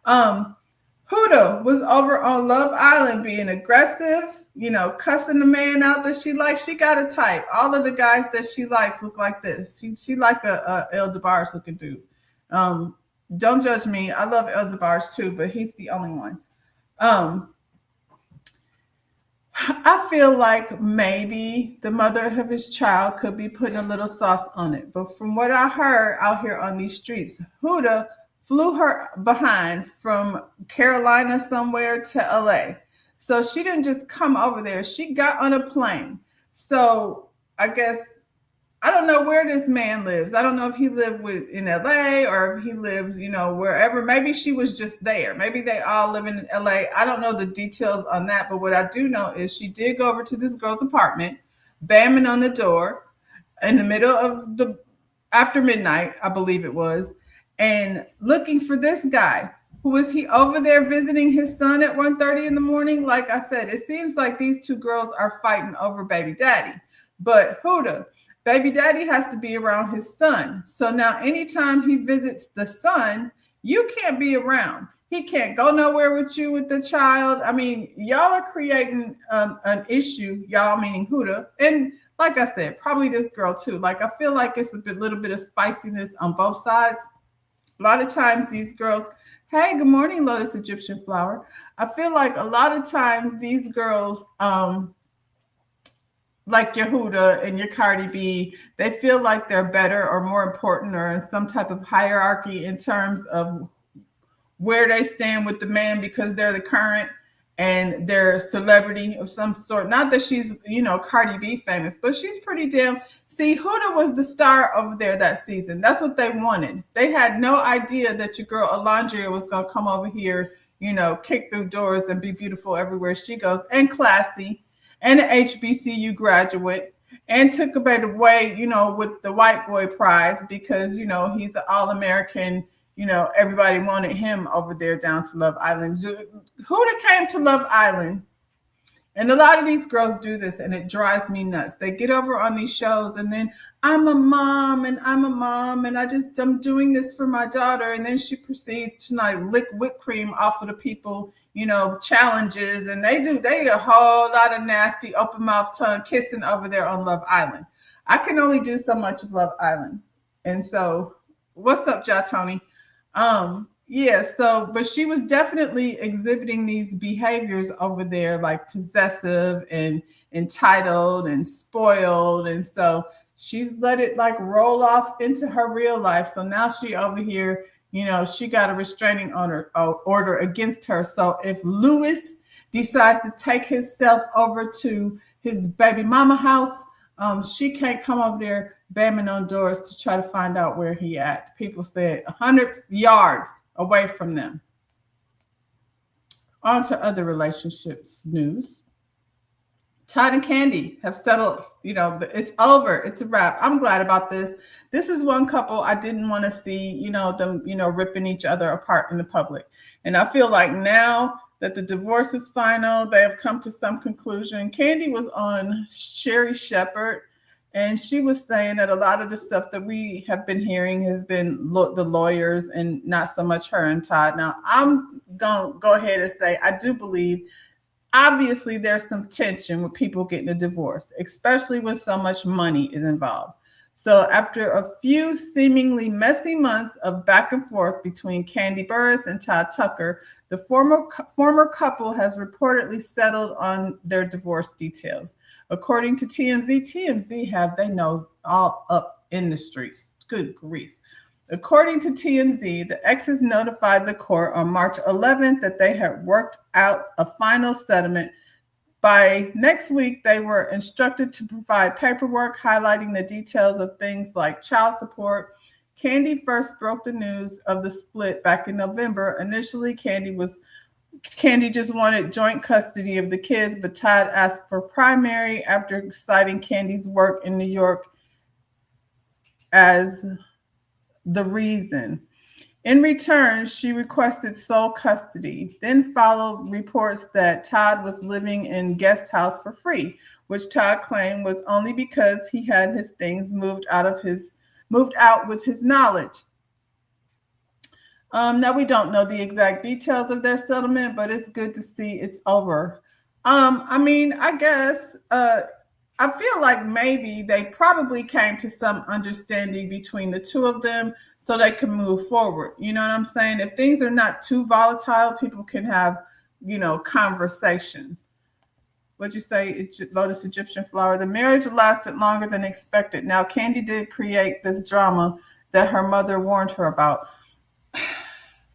Huda was over on Love Island being aggressive, cussing the man out that she likes. She got a type. All of the guys that she likes look like this. She like a El DeBarge looking dude. Don't judge me. I love El DeBarge too, but he's the only one. I feel like maybe the mother of his child could be putting a little sauce on it. But from what I heard out here on these streets, Huda flew her behind from Carolina somewhere to LA. So she didn't just come over there. She got on a plane. So I guess, I don't know where this man lives. I don't know if he lived in LA or if he lives, wherever. Maybe she was just there. Maybe they all live in LA. I don't know the details on that. But what I do know is she did go over to this girl's apartment, bamming on the door in the middle of after midnight, I believe it was, and looking for this guy. Who is he over there visiting his son at 1:30 in the morning? Like I said, it seems like these two girls are fighting over baby daddy. But Huda, baby daddy has to be around his son. So now anytime he visits the son, you can't be around. He can't go nowhere with you with the child. I mean, y'all are creating an issue, y'all meaning Huda. And like I said, probably this girl too. Like, I feel like it's a little bit of spiciness on both sides. A lot of times these girls, hey, good morning, Lotus Egyptian Flower. I feel like a lot of times these girls, like your Huda and your Cardi B, they feel like they're better or more important or in some type of hierarchy in terms of where they stand with the man because they're the current and they're a celebrity of some sort. Not that she's, Cardi B famous, but she's pretty damn. See, Huda was the star over there that season. That's what they wanted. They had no idea that your girl Alondria was going to come over here, kick through doors and be beautiful everywhere she goes and classy and an HBCU graduate and took a bit away, with the white boy prize because, he's an all-American. Everybody wanted him over there down to Love Island. Huda came to Love Island. And a lot of these girls do this, and it drives me nuts. They get over on these shows, and then I'm a mom, and I'm doing this for my daughter. And then she proceeds to lick whipped cream off of the people, challenges. And they a whole lot of nasty open mouth tongue kissing over there on Love Island. I can only do so much of Love Island. And so, what's up, Ja Tony? But she was definitely exhibiting these behaviors over there, like possessive and entitled and spoiled. And so she's let it roll off into her real life. So now she over here, she got a restraining order against her. So if Lewis decides to take himself over to his baby mama house, she can't come over there bamming on doors to try to find out where he at. People said 100 yards away from them. On to other relationships news. Todd and Candy have settled. It's over. It's a wrap. I'm glad about this. This is one couple I didn't want to see, them, ripping each other apart in the public. And I feel like now that the divorce is final, they have come to some conclusion. Candy was on Sherry Shepherd, And she was saying that a lot of the stuff that we have been hearing has been the lawyers and not so much her and Todd. Now, I'm going to go ahead and say I do believe, obviously, there's some tension with people getting a divorce, especially when so much money is involved. So after a few seemingly messy months of back and forth between Kandi Burruss and Todd Tucker, the former couple has reportedly settled on their divorce details. According to TMZ have their nose all up in the streets. Good grief. According to TMZ, the exes notified the court on March 11th that they had worked out a final settlement. By next week, they were instructed to provide paperwork highlighting the details of things like child support. Kandi first broke the news of the split back in November. Initially, Kandi just wanted joint custody of the kids, but Todd asked for primary after citing Candi's work in New York as the reason. In return, she requested sole custody. Then followed reports that Todd was living in guest house for free, which Todd claimed was only because he had his things moved out with his knowledge. Now, we don't know the exact details of their settlement, but it's good to see it's over. I guess I feel like maybe they probably came to some understanding between the two of them so they can move forward. You know what I'm saying? If things are not too volatile, people can have, conversations. What'd you say, Lotus Egyptian Flower? The marriage lasted longer than expected. Now, Kandi did create this drama that her mother warned her about.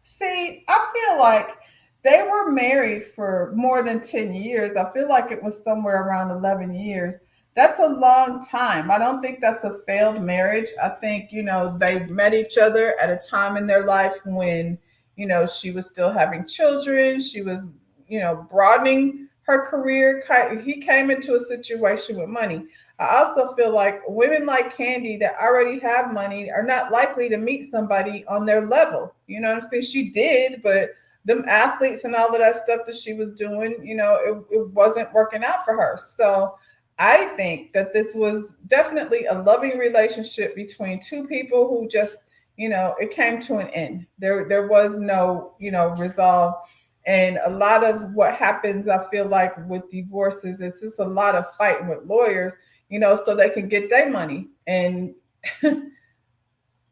See, I feel like they were married for more than 10 years. I feel like it was somewhere around 11 years. That's a long time. I don't think that's a failed marriage. I think, they met each other at a time in their life when, she was still having children. She was, broadening her career. He came into a situation with money. I also feel like women like Kandi that already have money are not likely to meet somebody on their level. You know what I'm saying? She did, but them athletes and all of that stuff that she was doing, it wasn't working out for her. So I think that this was definitely a loving relationship between two people who just, it came to an end. There was no, resolve. And a lot of what happens, I feel like, with divorces is just a lot of fighting with lawyers, so they can get their money. And they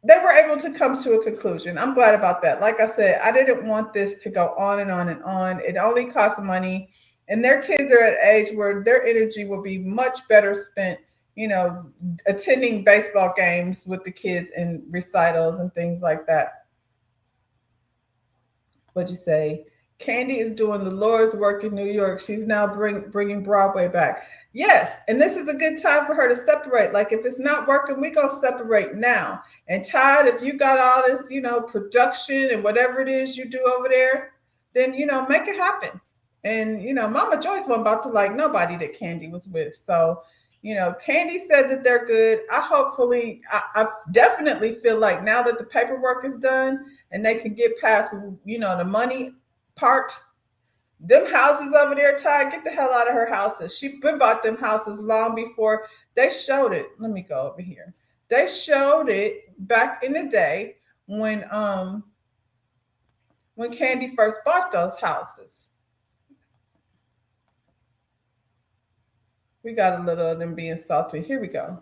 were able to come to a conclusion. I'm glad about that. Like I said, I didn't want this to go on and on and on. It only costs money. And their kids are at an age where their energy will be much better spent, attending baseball games with the kids and recitals and things like that. What'd you say? Kandi is doing the Lord's work in New York. She's now bringing Broadway back. Yes, and this is a good time for her to separate. Like, if it's not working, we're going to separate now. And Todd, if you got all this, production and whatever it is you do over there, then, make it happen. And, Mama Joyce wasn't about to like nobody that Kandi was with. So, Kandi said that they're good. I definitely feel like now that the paperwork is done and they can get past, the money part, them houses over there, Ty, get the hell out of her houses. She been bought them houses long before they showed it. Let me go over here. They showed it back in the day when Kandi first bought those houses. We got a little of them being salty. Here we go.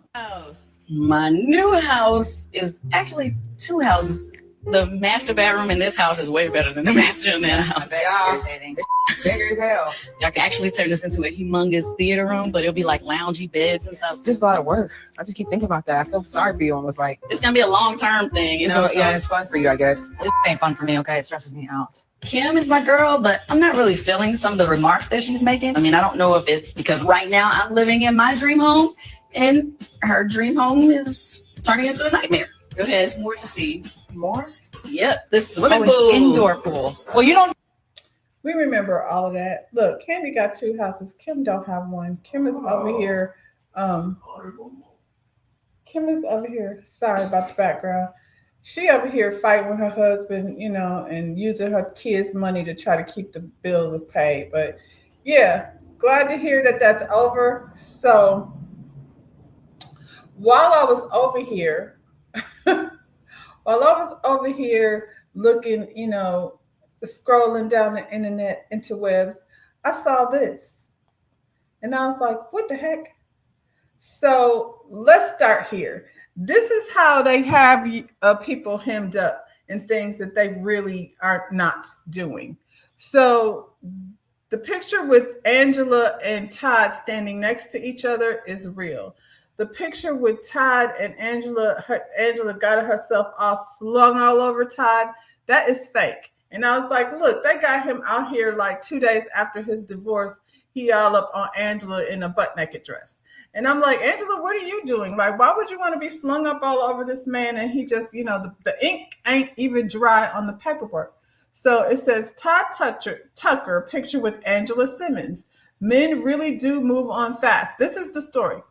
My new house is actually two houses. The master bedroom in this house is way better than the master in that house. They are. It's bigger as hell. Y'all can actually turn this into a humongous theater room, but it'll be like loungy beds and stuff. Just a lot of work. I just keep thinking about that. I feel sorry for you. Almost like it's gonna be a long-term thing, So, yeah, it's fun for you, I guess. It ain't fun for me, okay? It stresses me out. Kim is my girl, but I'm not really feeling some of the remarks that she's making. I mean, I don't know if it's because right now I'm living in my dream home and her dream home is turning into a nightmare. Go ahead, it's more to see. More? Yep, this swimming pool. Indoor pool. Well, we remember all of that. Look, Kandi got two houses. Kim don't have one. Kim is over here. Kim is over here. Sorry about the background. She over here fighting with her husband, and using her kids' money to try to keep the bills paid. But yeah, glad to hear that that's over. So while I was over here, looking, scrolling down the internet interwebs, I saw this. And I was like, what the heck? So let's start here. This is how they have people hemmed up in things that they really are not doing. So the picture with Angela and Todd standing next to each other is real. The picture with Todd and Angela got herself all slung all over Todd, that is fake. And I was like, look, they got him out here like 2 days after his divorce. He all up on Angela in a butt naked dress. And I'm like, Angela, what are you doing? Like, why would you want to be slung up all over this man? And he just, the ink ain't even dry on the paperwork. So it says Todd Tucker, picture with Angela Simmons. Men really do move on fast. This is the story.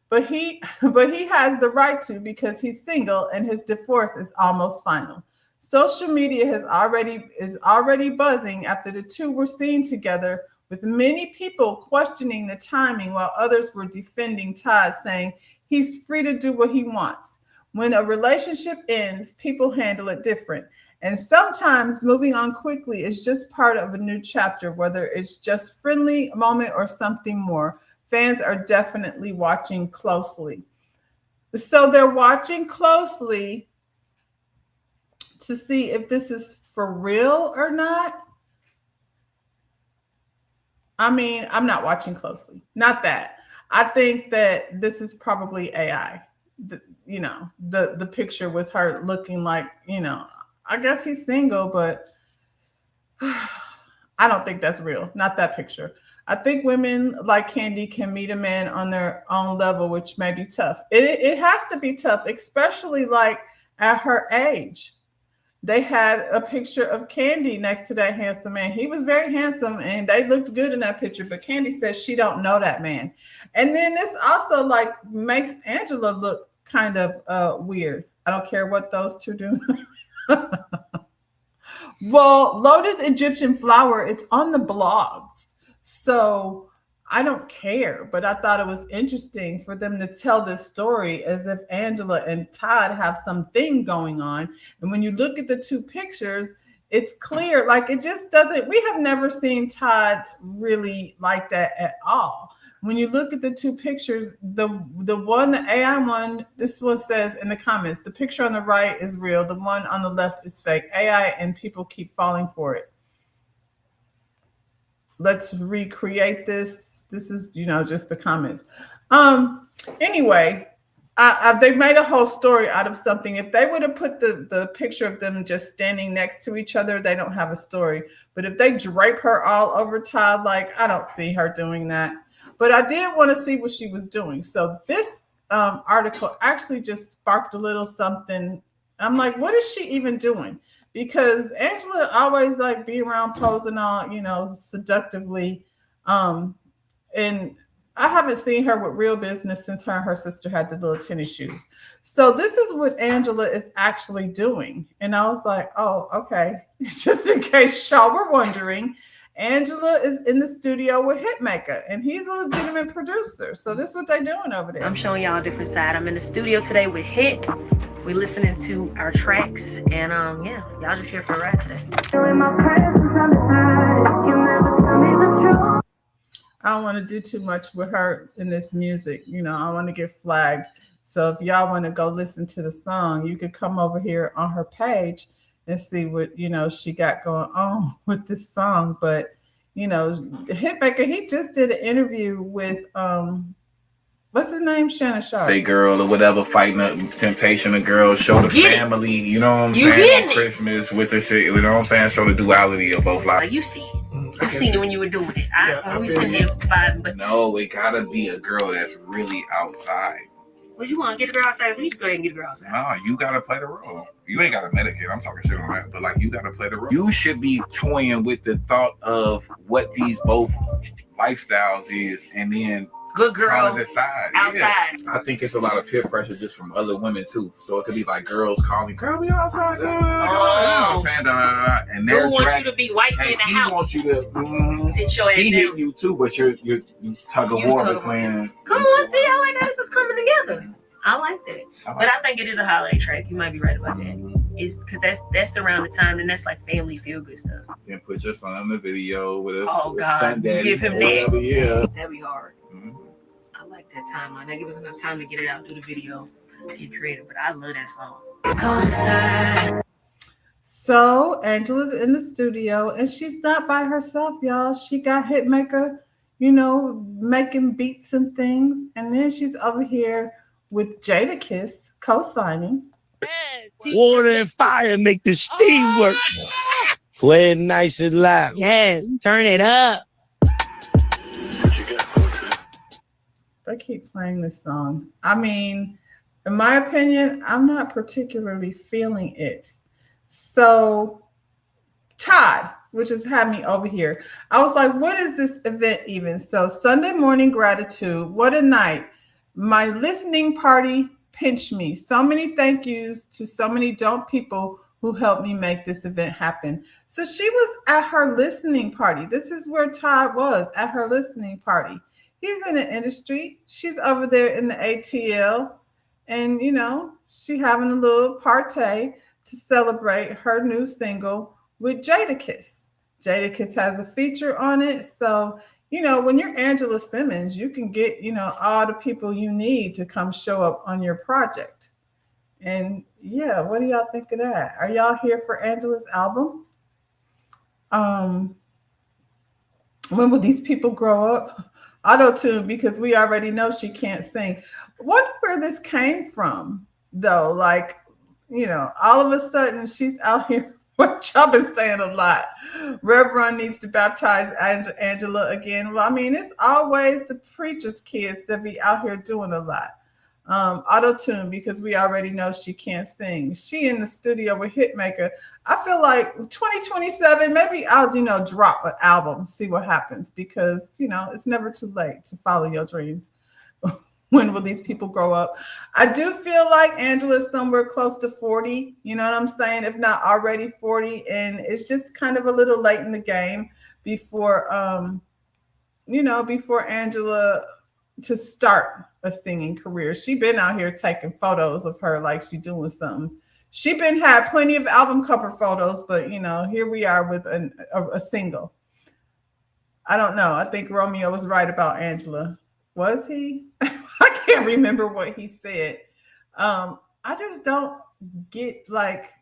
But he has the right to because he's single and his divorce is almost final. Social media is already buzzing after the two were seen together, with many people questioning the timing while others were defending Todd, saying he's free to do what he wants. When a relationship ends, people handle it different. And sometimes moving on quickly is just part of a new chapter, whether it's just friendly moment or something more. Fans are definitely watching closely. So they're watching closely to see if this is for real or not. I mean, I'm not watching closely. Not that. I think that this is probably AI. The picture with her looking like, I guess he's single, but I don't think that's real. Not that picture. I think women like Candy can meet a man on their own level, which may be tough. It has to be tough, especially like at her age. They had a picture of Candy next to that handsome man. He was very handsome and they looked good in that picture, but Candy says she don't know that man. And then this also like makes Angela look kind of weird. I don't care what those two do. Well, Lotus Egyptian Flower, it's on the blogs. So I don't care, but I thought it was interesting for them to tell this story as if Angela and Todd have something going on. And when you look at the two pictures, it's clear, like it just doesn't, we have never seen Todd really like that at all. When you look at the two pictures, the AI one, this one says in the comments, the picture on the right is real. The one on the left is fake. AI and people keep falling for it. Let's recreate this. This is, just the comments. Anyway, they made a whole story out of something. If they would have put the picture of them just standing next to each other, they don't have a story. But if they drape her all over Todd, like, I don't see her doing that. But I did want to see what she was doing. So this article actually just sparked a little something. I'm like, what is she even doing? Because Angela always like be around posing all, seductively. And I haven't seen her with real business since her and her sister had the little tennis shoes. So this is what Angela is actually doing. And I was like, oh, okay. Just in case y'all were wondering, Angela is in the studio with Hitmaker, and he's a legitimate producer. So this is what they're doing over there. I'm showing y'all a different side. I'm in the studio today with Hit. We're listening to our tracks, and yeah, y'all just here for a ride today. I don't want to do too much with her in this music. I want to get flagged. So if y'all want to go listen to the song, you could come over here on her page and see what, she got going on with this song. But, Hitmaker, he just did an interview with, what's his name? Shannon Sharp. Hey girl or whatever, fighting up temptation of girls, show the family, you know what I'm saying? On Christmas with the shit, you know what I'm saying? Show the duality of both lives. Like you see it. I've seen it when you were doing it. We sitting here vibing, but no, it gotta be a girl that's really outside. What you want? Get a girl outside? We just go ahead and get a girl outside. Nah, you gotta play the role. You ain't gotta medicate. I'm talking shit on that, but like you gotta play the role. You should be toying with the thought of what these both lifestyles is, and then good girl trying to decide outside. Yeah. I think it's a lot of peer pressure just from other women too. So it could be like girls calling, "Girl, we outside." And they're want you to be white in the house. He wants you to sit your ass he down. hitting you too, but you're tug of war between. Come on, see how like this is coming together. I like that. But I think it is a holiday track. You might be right about that. It's because that's around the time, and that's like family feel good stuff. Then put your son in the video with a God, stunt daddy. give him whatever, that. Yeah. That'd be hard. I like that timeline. That give us enough time to get it out, do the video, get creative. But I love that song. So Angela's in the studio, and she's not by herself, y'all. She got Hitmaker, making beats and things, and then she's over here with Jadakiss co-signing. Water and fire make the steam work. Play it nice and loud. Yes, turn it up. They keep playing this song. I mean, in my opinion, I'm not particularly feeling it. So Todd, which has had me over here, I was like, what is this event even? So Sunday morning gratitude, what a night. My listening party pinched me. So many thank yous to so many dope people who helped me make this event happen. So she was at her listening party. This is where Todd was, at her listening party. He's in the industry. She's over there in the ATL. And, she having a little party to celebrate her new single with Jadakiss. Jadakiss has a feature on it. So, when you're Angela Simmons, you can get, all the people you need to come show up on your project. And yeah, what do y'all think of that? Are y'all here for Angela's album? When will these people grow up? Auto-tune, because we already know she can't sing. Wonder where this came from, though. Like, all of a sudden she's out here. What y'all been saying a lot. Reverend needs to baptize Angela again. Well, I mean, it's always the preacher's kids that be out here doing a lot. Auto-tune, because we already know she can't sing. She in the studio with Hitmaker. I feel like 2027, maybe I'll, drop an album, see what happens, because, it's never too late to follow your dreams. When will these people grow up? I do feel like Angela's somewhere close to 40, you know what I'm saying? If not already 40. And it's just kind of a little late in the game before, before Angela to start a singing career. She been out here taking photos of her like she doing something. She been had plenty of album cover photos, but here we are with a single. I don't know. I think Romeo was right about Angela. Was he? I can't remember what he said. I just don't get, like,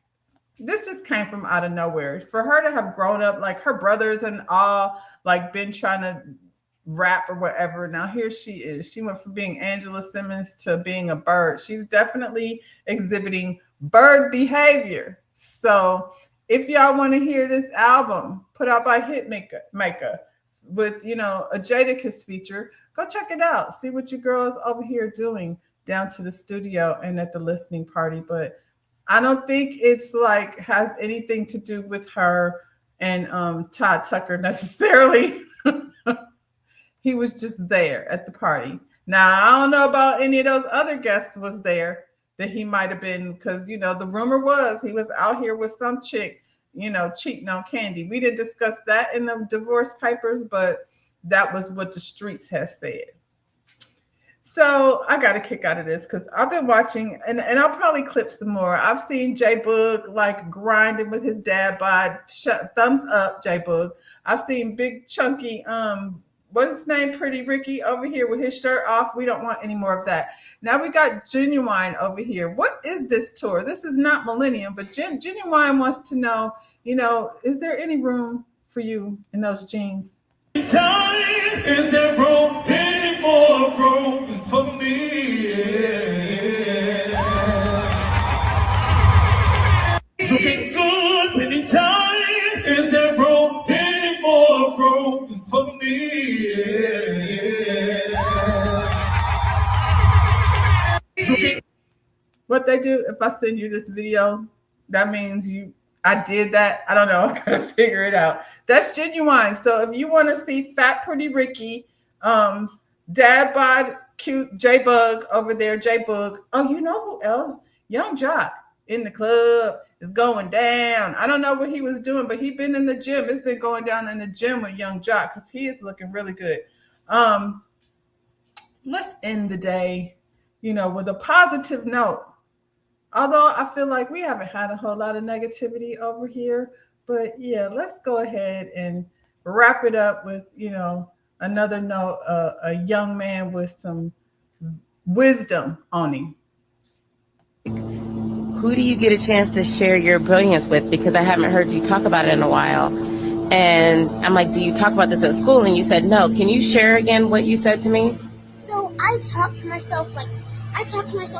this just came from out of nowhere. For her to have grown up, like her brothers and all, like been trying to rap or whatever. Now here she is. She went from being Angela Simmons to being a bird. She's definitely exhibiting bird behavior. So if y'all want to hear this album put out by Hitmaker with, a Jadakiss feature, go check it out. See what your girl is over here doing down to the studio and at the listening party. But I don't think it's like has anything to do with her and Todd Tucker necessarily. He was just there at the party. Now, I don't know about any of those other guests was there that he might have been, because, the rumor was he was out here with some chick, cheating on Candy. We didn't discuss that in the divorce papers, but that was what the streets has said. So I got a kick out of this because I've been watching, and I'll probably clip some more. I've seen J-Boog like grinding with his dad bod. Thumbs up, J-Boog. I've seen big chunky, what's his name, Pretty Ricky over here with his shirt off. We don't want any more of that. Now we got Genuine over here. What is this tour? This is not Millennium, but Genuine wants to know, is there any room for you in those jeans? Is there room, any more room for me? Looking good anytime. Is there room, any more room for me? What they do, if I send you this video, that means I did that. I don't know. I gotta figure it out. That's Genuine. So if you want to see Fat Pretty Ricky, dad bod cute J-Boog over there, J-Boog. Oh, you know who else? Young Jock in the club is going down. I don't know what he was doing, but he been in the gym. It's been going down in the gym with Young Jock because he is looking really good. Let's end the day with a positive note. Although I feel like we haven't had a whole lot of negativity over here. But yeah, let's go ahead and wrap it up with, another note, a young man with some wisdom on him. Who do you get a chance to share your brilliance with? Because I haven't heard you talk about it in a while. And I'm like, do you talk about this at school? And you said no. Can you share again what you said to me? So I talk to myself in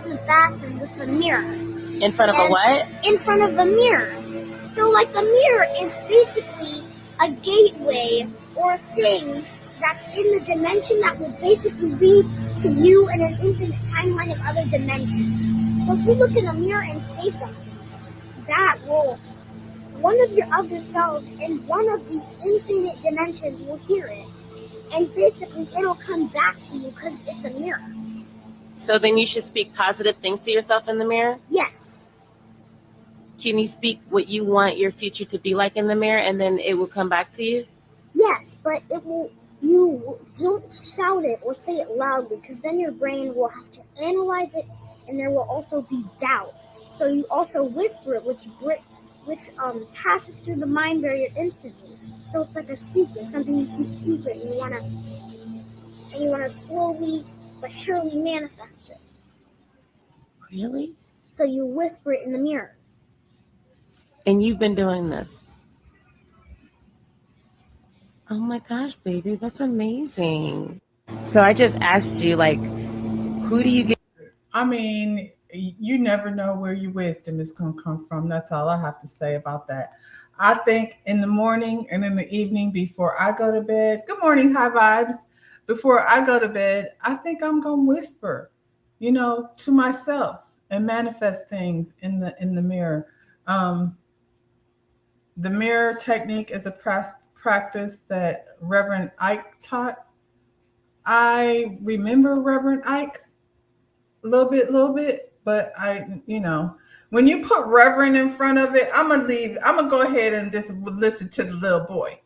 the bathroom with a mirror. In front of a what? In front of the mirror. So like the mirror is basically a gateway or a thing that's in the dimension that will basically lead to you in an infinite timeline of other dimensions. So if you look in a mirror and say something, that will, one of your other selves in one of the infinite dimensions will hear it. And basically it'll come back to you because it's a mirror. So then you should speak positive things to yourself in the mirror? Yes. Can you speak what you want your future to be like in the mirror and then it will come back to you? Yes, but you don't shout it or say it loudly because then your brain will have to analyze it and there will also be doubt. So you also whisper it, which passes through the mind barrier instantly. So it's like a secret, something you keep secret, and you wanna slowly but surely manifest it. Really? So you whisper it in the mirror. And you've been doing this? Oh my gosh, baby, that's amazing. So I just asked you, like, who do you get? I mean, you never know where your wisdom is going to come from. That's all I have to say about that. I think in the morning and in the evening before I go to bed, good morning, high vibes. Before I go to bed, I think I'm going to whisper, to myself and manifest things in the mirror. The mirror technique is a practice that Reverend Ike taught. I remember Reverend Ike a little bit, but when you put Reverend in front of it, I'm gonna go ahead and just listen to the little boy.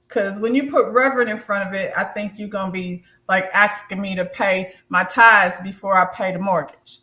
Because when you put Reverend in front of it, I think you're gonna be like asking me to pay my tithes before I pay the mortgage.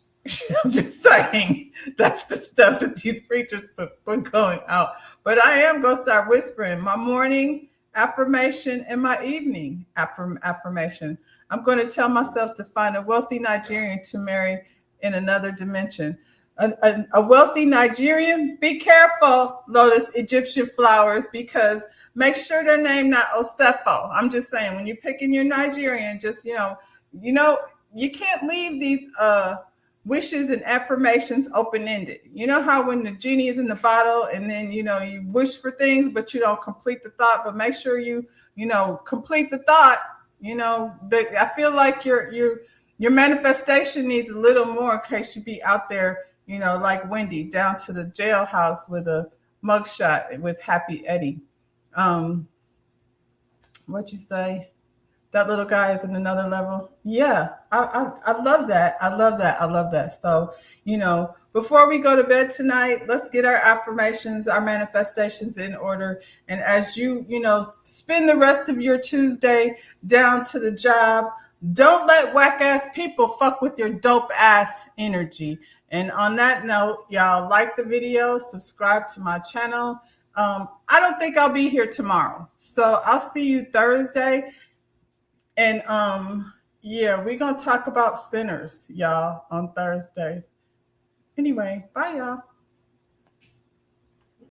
I'm just saying that's the stuff that these preachers put going out. But I am going to start whispering my morning affirmation and my evening affirmation. I'm going to tell myself to find a wealthy Nigerian to marry in another dimension. A wealthy Nigerian, be careful, Lotus Egyptian flowers, because make sure their name not Osefo. I'm just saying, when you're picking your Nigerian, just, you can't leave these wishes and affirmations open-ended. You know how when the genie is in the bottle and then you wish for things but you don't complete the thought, but make sure you complete the thought. I feel like your manifestation needs a little more in case you be out there, like Wendy down to the jailhouse with a mugshot with Happy Eddie. What you say? That little guy is in another level. Yeah, I love that. I love that. So, before we go to bed tonight, let's get our affirmations, our manifestations in order. And as you spend the rest of your Tuesday down to the job, don't let whack ass people fuck with your dope ass energy. And on that note, y'all like the video, subscribe to my channel. I don't think I'll be here tomorrow. So I'll see you Thursday. And we're gonna talk about sinners, y'all, on Thursdays. Anyway, bye y'all.